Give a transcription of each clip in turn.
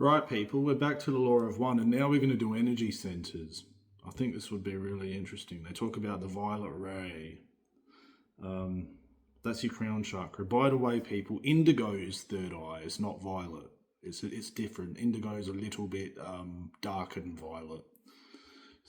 Right, people, we're back to the law of one, and now we're going to do energy centers. I think this would be really interesting. They talk about the violet ray. Um, that's your crown chakra. By the way, people, indigo is third eye. It's not violet. It's different. Indigo is a little bit darker than violet.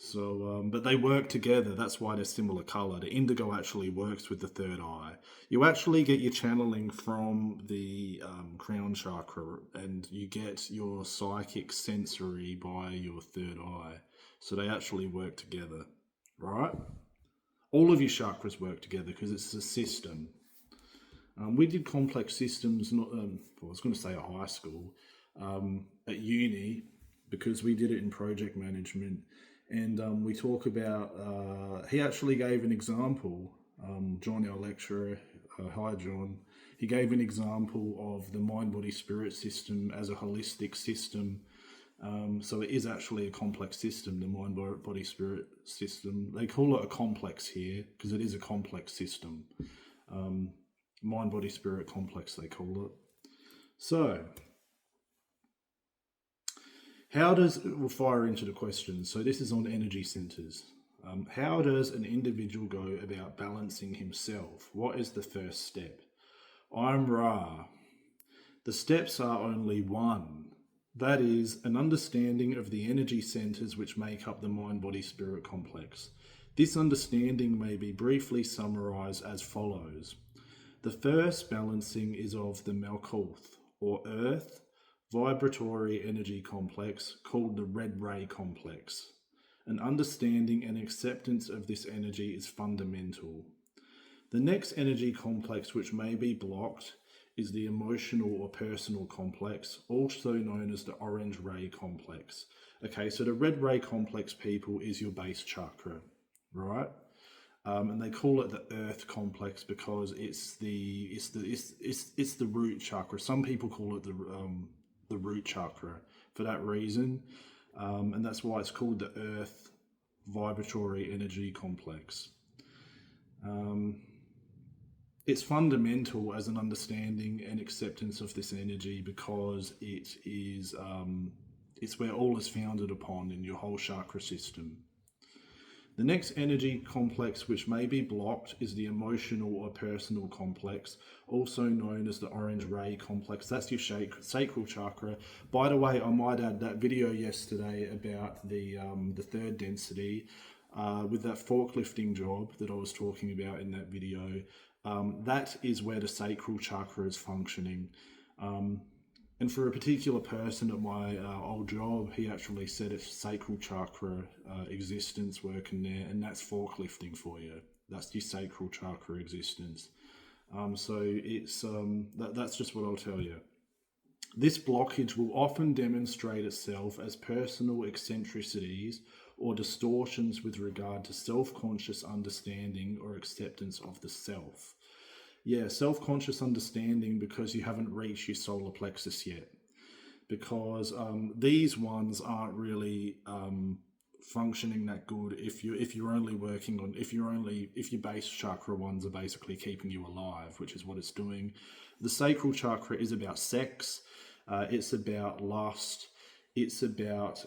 So, but they work together. That's why they're similar color. The indigo actually works with the third eye. You actually get your channeling from the crown chakra, and you get your psychic sensory by your third eye. So they actually work together, right? All of your chakras work together because it's a system. We did complex systems, not, I was going to say at high school, at uni, because we did it in project management. And we talk about, he actually gave an example, John, our lecturer, hi John, he gave an example of the mind-body-spirit system as a holistic system. So it is actually a complex system, the mind-body-spirit system. They call it a complex here because it is a complex system. Mind-body-spirit complex, they call it. So, we'll fire into the questions. So this is on energy centers. How does an individual go about balancing himself? What is the first step? I'm Ra. The steps are only one. That is, an understanding of the energy centers which make up the mind-body-spirit complex. This understanding may be briefly summarized as follows. The first balancing is of the Malkuth, or Earth, vibratory energy complex called the red ray complex. An understanding and acceptance of this energy is fundamental. The next energy complex which may be blocked is the emotional or personal complex, also known as the orange ray complex. Okay, so the red ray complex, people, is your base chakra, right? And they call it the earth complex because it's the root chakra. Some people call it the root chakra for that reason, and that's why it's called the earth vibratory energy complex. It's fundamental as an understanding and acceptance of this energy because it is it's where all is founded upon in your whole chakra system. The next energy complex which may be blocked is the emotional or personal complex, also known as the orange ray complex. That's your sacral chakra. By the way, I might add that video yesterday about the third density with that forklifting job that I was talking about in that video. That is where the sacral chakra is functioning. And for a particular person at my old job, he actually said it's sacral chakra existence working there, and that's forklifting for you. That's your sacral chakra existence. So it's that's just what I'll tell you. This blockage will often demonstrate itself as personal eccentricities or distortions with regard to self-conscious understanding or acceptance of the self. Yeah, self-conscious understanding because you haven't reached your solar plexus yet. Because these ones aren't really functioning that good if you're only working on if your base chakra ones are basically keeping you alive, which is what it's doing. The sacral chakra is about sex, it's about lust, it's about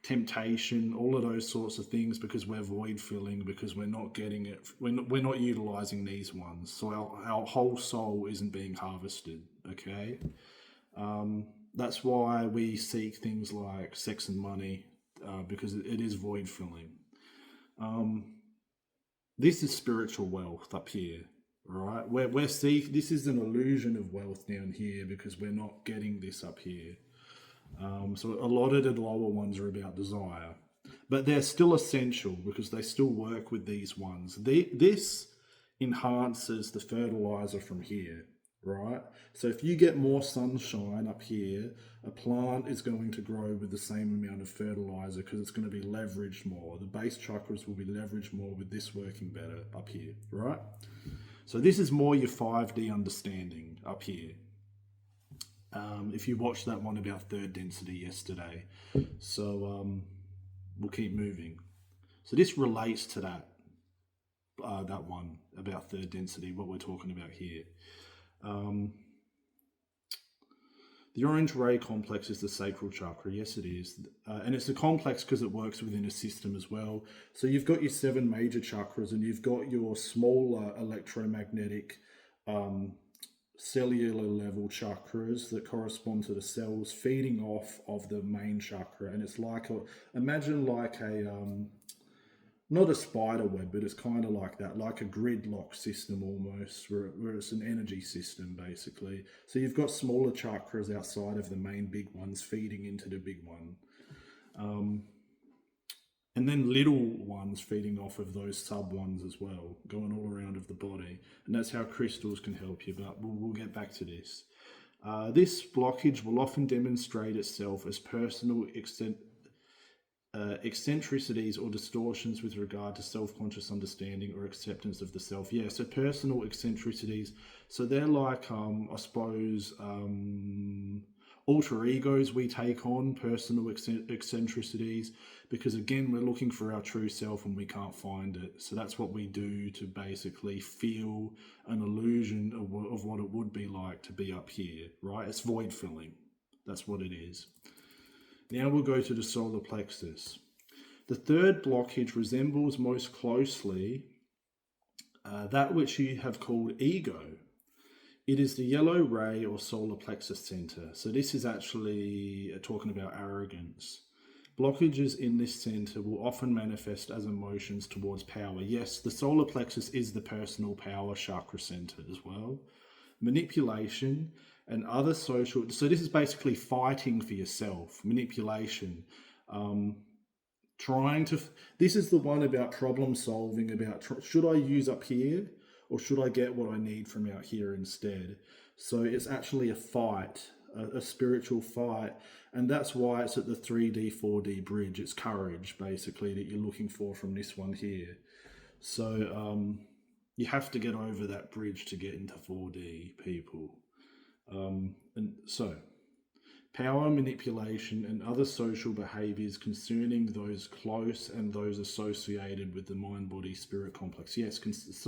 temptation, all of those sorts of things, because we're void filling, because we're not getting it, we're not utilizing these ones, so our whole soul isn't being harvested. Okay, that's why we seek things like sex and money, because it is void filling. This is spiritual wealth up here, right? We're seeing, this is an illusion of wealth down here because we're not getting this up here. So a lot of the lower ones are about desire, but they're still essential because they still work with these ones. This enhances the fertilizer from here, right? So if you get more sunshine up here, a plant is going to grow with the same amount of fertilizer because it's going to be leveraged more. The base chakras will be leveraged more with this working better up here, right? So this is more your 5D understanding up here. If you watched that one about third density yesterday. So we'll keep moving. So this relates to that one about third density, what we're talking about here. The orange ray complex is the sacral chakra. Yes, it is. And it's a complex because it works within a system as well. So you've got your 7 major chakras and you've got your smaller electromagnetic cellular level chakras that correspond to the cells feeding off of the main chakra. And it's like imagine like a not a spider web, but it's kind of like that, like a gridlock system almost, where it's an energy system basically. So you've got smaller chakras outside of the main big ones feeding into the big one. And then little ones feeding off of those sub ones as well, going all around of the body. And that's how crystals can help you, but we'll get back to this. This blockage will often demonstrate itself as personal eccentricities or distortions with regard to self-conscious understanding or acceptance of the self. Yeah, so personal eccentricities. So they're like, I suppose, alter egos we take on, personal eccentricities, because again, we're looking for our true self and we can't find it. So that's what we do to basically feel an illusion of what it would be like to be up here, right? It's void filling. That's what it is. Now we'll go to the solar plexus. The third blockage resembles most closely that which you have called ego. It is the yellow ray or solar plexus center. So this is actually talking about arrogance. Blockages in this center will often manifest as emotions towards power. Yes, the solar plexus is the personal power chakra center as well. Manipulation and other social, so this is basically fighting for yourself, manipulation, this is the one about problem solving, about should I use up here or should I get what I need from out here instead? So it's actually a fight, a spiritual fight, and that's why it's at the 3D, 4D bridge. It's courage, basically, that you're looking for from this one here. So you have to get over that bridge to get into 4D, people. And so, power, manipulation, and other social behaviors concerning those close and those associated with the mind-body-spirit complex. Yes,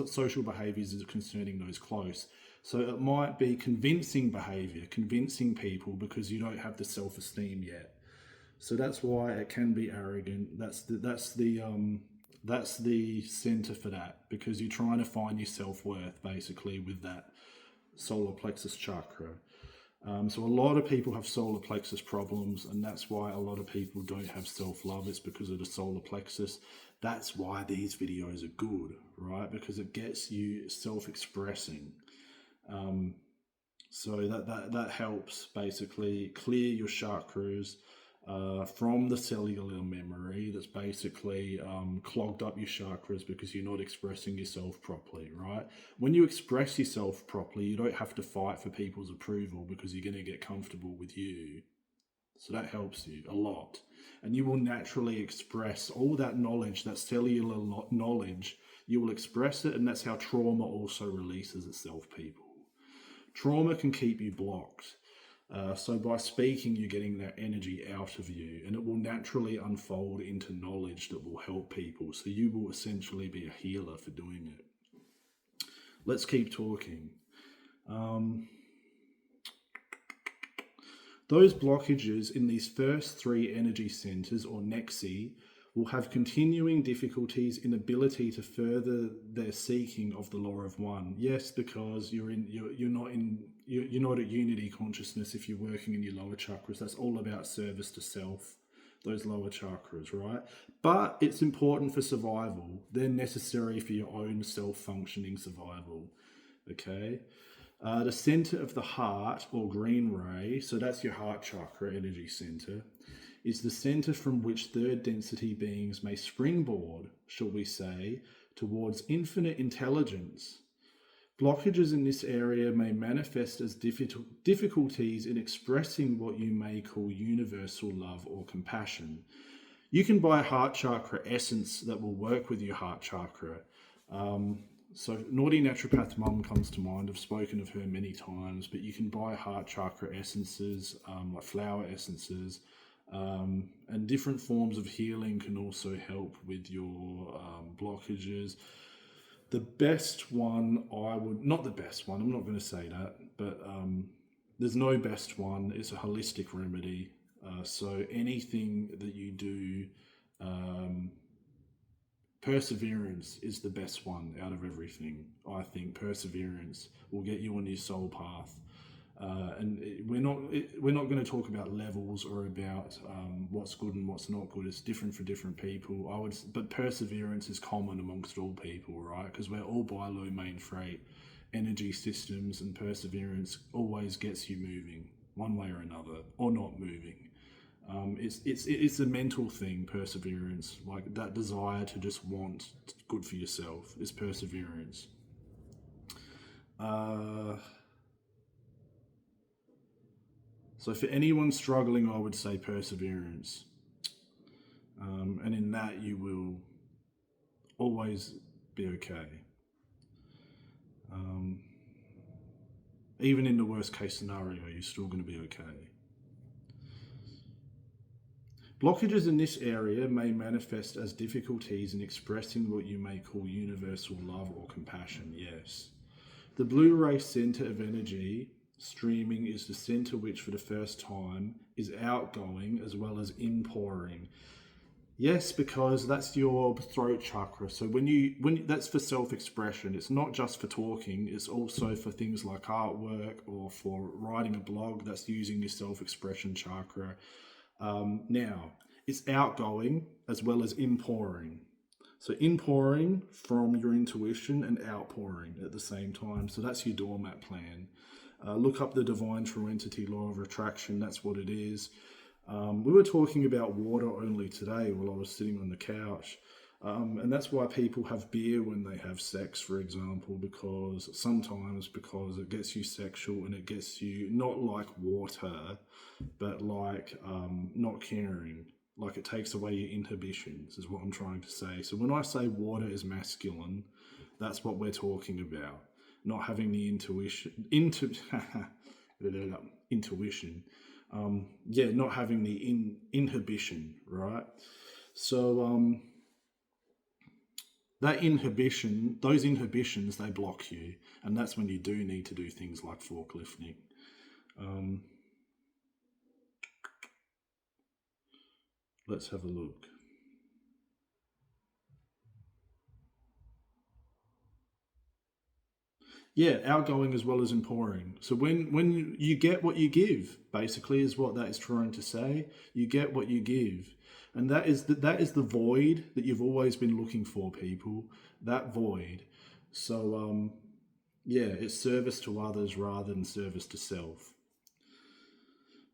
social behaviors is concerning those close. So it might be convincing behavior, convincing people because you don't have the self-esteem yet. So that's why it can be arrogant. That's the center for that, because you're trying to find your self-worth basically with that solar plexus chakra. So a lot of people have solar plexus problems, and that's why a lot of people don't have self-love. It's because of the solar plexus. That's why these videos are good, right? Because it gets you self-expressing. So that helps basically clear your chakras from the cellular memory that's basically clogged up your chakras because you're not expressing yourself properly, right? When you express yourself properly, you don't have to fight for people's approval because you're going to get comfortable with you. So that helps you a lot. And you will naturally express all that knowledge, that cellular knowledge, you will express it, and that's how trauma also releases itself, people. Trauma can keep you blocked. So by speaking, you're getting that energy out of you, and it will naturally unfold into knowledge that will help people. So you will essentially be a healer for doing it. Let's keep talking. Those blockages in these first 3 energy centers, or nexi, will have continuing difficulties in ability to further their seeking of the law of one. Yes, because you're not at unity consciousness if you're working in your lower chakras. That's all about service to self, those lower chakras, right? But it's important for survival. They're necessary for your own self-functioning survival, okay? The center of the heart, or green ray, so that's your heart chakra energy center, is the center from which third density beings may springboard, shall we say, towards infinite intelligence. Blockages in this area may manifest as difficulties in expressing what you may call universal love or compassion. You can buy a heart chakra essence that will work with your heart chakra. So Naughty Naturopath Mum comes to mind. I've spoken of her many times, but you can buy heart chakra essences, like flower essences, and different forms of healing can also help with your blockages. The best one not the best one, I'm not going to say that, but There's no best one. It's a holistic remedy. So anything that you do, um, perseverance is the best one out of everything. I think perseverance will get you on your soul path. We're not going to talk about levels or about what's good and what's not good. It's different for different people. But perseverance is common amongst all people, right? Because we're all by low main freight energy systems, and perseverance always gets you moving one way or another, or not moving. It's a mental thing. Perseverance, like that desire to just want good for yourself, is perseverance. Uh, so for anyone struggling, I would say perseverance, and in that you will always be okay. Um, Even in the worst case scenario, you're still going to be okay. Blockages in this area may manifest as difficulties in expressing what you may call universal love or compassion, yes. The blue ray center of energy streaming is the center which, for the first time, is outgoing as well as inpouring. Yes, because that's your throat chakra. So when that's for self-expression. It's not just for talking. It's also for things like artwork or for writing a blog. That's using your self-expression chakra. Now, it's outgoing as well as inpouring. So inpouring from your intuition and outpouring at the same time. So that's your doormat plan. Look up the Divine True Entity Law of Attraction. That's what it is. We were talking about water only today while I was sitting on the couch. And that's why people have beer when they have sex, for example, because it gets you sexual and it gets you not like water, but like not caring. Like it takes away your inhibitions, is what I'm trying to say. So when I say water is masculine, that's what we're talking about. Not having the intuition. Not having the inhibition, right? So those inhibitions, they block you, and that's when you do need to do things like forklifting. Let's have a look. Yeah, outgoing as well as pouring. So when you get what you give, basically, is what that is trying to say. You get what you give, and that is the void that you've always been looking for, people. That void. So it's service to others rather than service to self.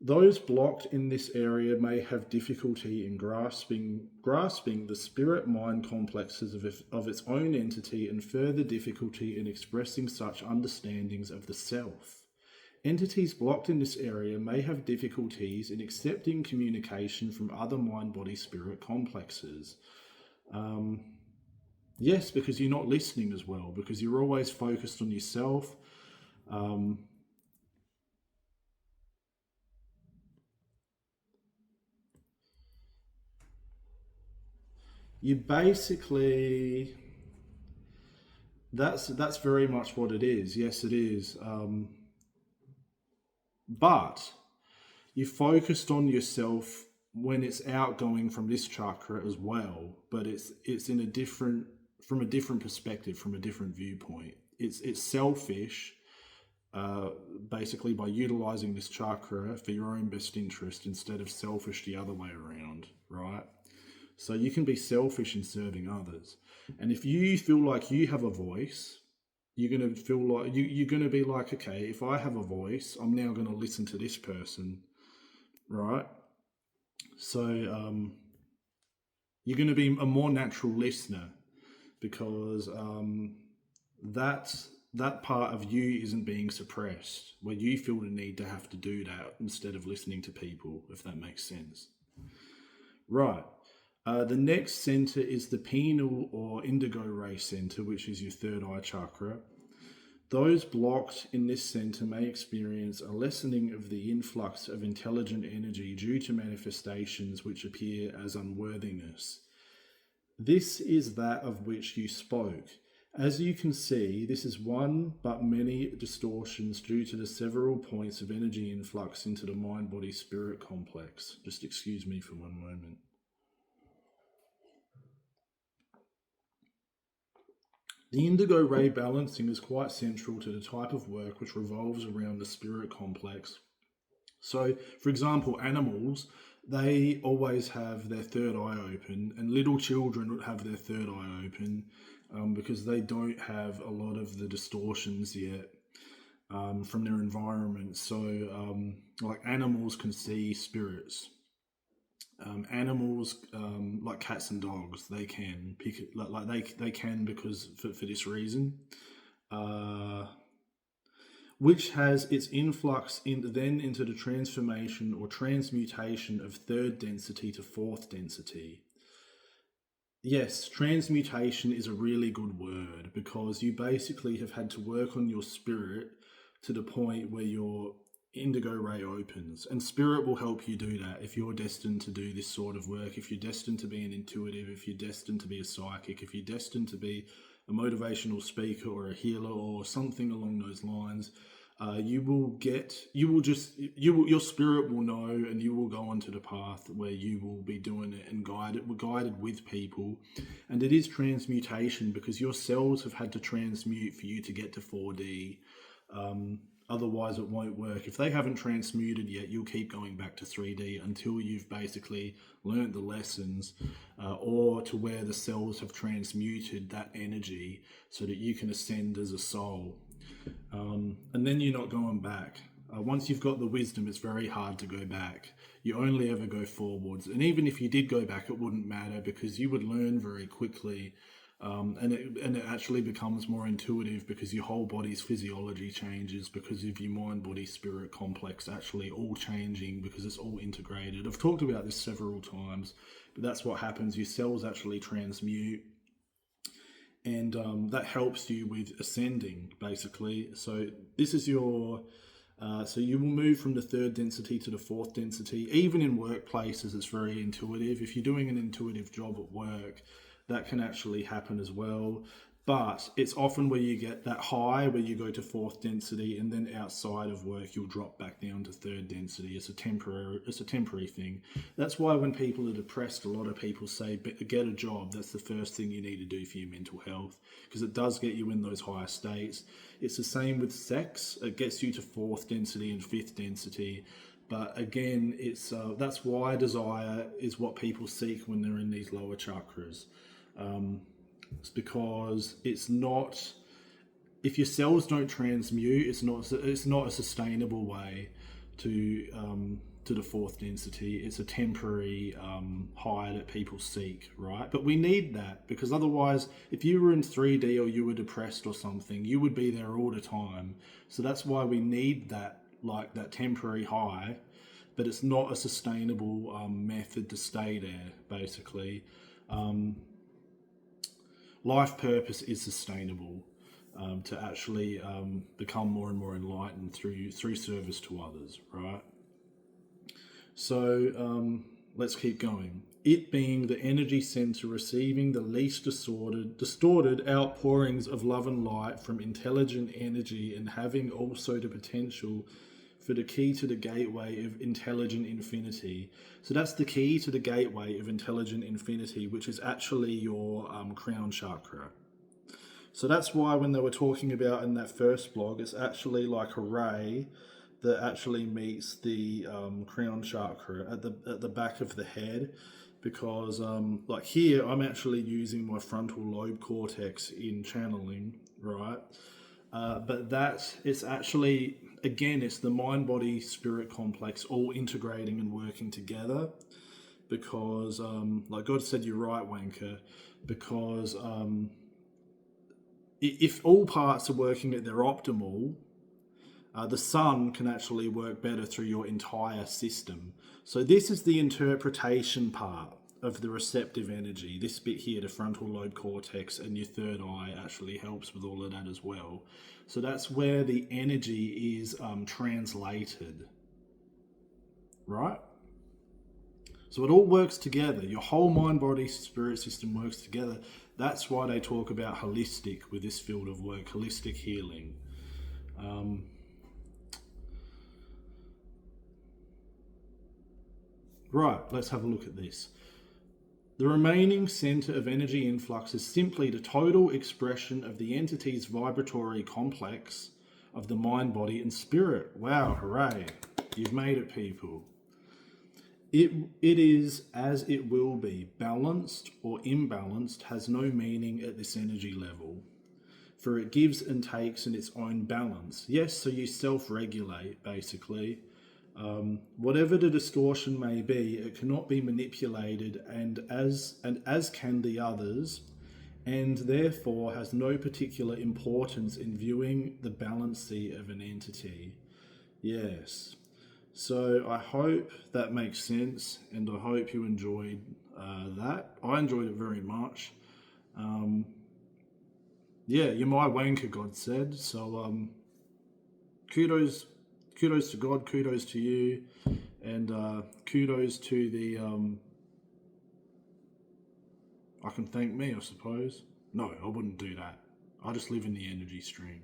Those blocked in this area may have difficulty in grasping the spirit-mind complexes of its own entity, and further difficulty in expressing such understandings of the self. Entities blocked in this area may have difficulties in accepting communication from other mind-body-spirit complexes. Yes, because you're not listening as well, because you're always focused on yourself. You basically, that's very much what it is. Yes, it is. But you focused on yourself when it's outgoing from this chakra as well, but it's in a different, from a different perspective, from a different viewpoint. It's selfish, basically, by utilizing this chakra for your own best interest instead of selfish the other way around, right? So you can be selfish in serving others. And if you feel like you have a voice, you're going to feel like you're going to be like, okay, if I have a voice, I'm now going to listen to this person, right? So you're going to be a more natural listener, because that part of you isn't being suppressed, where you feel the need to have to do that instead of listening to people, if that makes sense. Right. The next center is the pineal or indigo ray center, which is your third eye chakra. Those blocked in this center may experience a lessening of the influx of intelligent energy due to manifestations which appear as unworthiness. This is that of which you spoke. As you can see, this is one but many distortions due to the several points of energy influx into the mind-body-spirit complex. Just excuse me for one moment. The indigo ray balancing is quite central to the type of work which revolves around the spirit complex. So, for example, animals, they always have their third eye open, and little children would have their third eye open because they don't have a lot of the distortions yet from their environment. So, like animals can see spirits. Animals like cats and dogs, they can pick it like they can because for this reason. Uh, which has its influx then into the transformation or transmutation of third density to fourth density. Yes, transmutation is a really good word because you basically have had to work on your spirit to the point where your indigo ray opens. And spirit will help you do that if you're destined to do this sort of work, if you're destined to be an intuitive, if you're destined to be a psychic, if you're destined to be a motivational speaker or a healer or something along those lines. Your spirit will know, and you will go onto the path where you will be doing it and guided with people. And it is transmutation because your cells have had to transmute for you to get to 4D. Otherwise, it won't work. If they haven't transmuted yet, you'll keep going back to 3D until you've basically learnt the lessons or to where the cells have transmuted that energy so that you can ascend as a soul. And then you're not going back. Once you've got the wisdom, it's very hard to go back. You only ever go forwards. And even if you did go back, it wouldn't matter because you would learn very quickly. And it actually becomes more intuitive because your whole body's physiology changes because of your mind, body, spirit complex actually all changing because it's all integrated. I've talked about this several times, but that's what happens. Your cells actually transmute, and that helps you with ascending, basically. So this is your... so you will move from the third density to the fourth density. Even in workplaces, it's very intuitive. If you're doing an intuitive job at work, that can actually happen as well. But it's often where you get that high where you go to fourth density, and then outside of work you'll drop back down to third density. It's a temporary thing. That's why when people are depressed, a lot of people say get a job. That's the first thing you need to do for your mental health, because it does get you in those higher states. It's the same with sex. It gets you to fourth density and fifth density. But again, it's that's why desire is what people seek when they're in these lower chakras. It's because it's not... if your cells don't transmute, it's not a sustainable way to the fourth density. It's a temporary high that people seek, right? But we need that because otherwise, if you were in 3D or you were depressed or something, you would be there all the time. So that's why we need that, like that temporary high, but it's not a sustainable method to stay there, basically. Life purpose is sustainable to actually become more and more enlightened through service to others, right? So let's keep going. It being the energy center receiving the least distorted outpourings of love and light from intelligent energy, and having also the potential for the key to the gateway of intelligent infinity. So that's the key to the gateway of intelligent infinity, which is actually your crown chakra. So that's why when they were talking about in that first blog, it's actually like a ray that actually meets the crown chakra at the back of the head, because like here I'm actually using my frontal lobe cortex in channeling, right? But that it's actually, again, it's the mind body spirit complex all integrating and working together, because like God said, you're right, wanker, because if all parts are working at their optimal, the sun can actually work better through your entire system. So this is the interpretation part of the receptive energy. This bit here, the frontal lobe cortex and your third eye, actually helps with all of that as well. So that's where the energy is translated, right? So it all works together. Your whole mind, body, spirit system works together. That's why they talk about holistic with this field of work, holistic healing. Right, let's have a look at this. The remaining center of energy influx is simply the total expression of the entity's vibratory complex of the mind, body, and spirit. Wow, hooray. You've made it, people. It is as it will be. Balanced or imbalanced has no meaning at this energy level, for it gives and takes in its own balance. Yes, so you self-regulate, basically. Whatever the distortion may be, it cannot be manipulated, and as can the others, and therefore has no particular importance in viewing the balancy of an entity. Yes. So I hope that makes sense, and I hope you enjoyed that. I enjoyed it very much. Yeah, you're my wanker, God said. So kudos to God, kudos to you, and kudos to the I can thank me, I suppose. No, I wouldn't do that. I just live in the energy stream.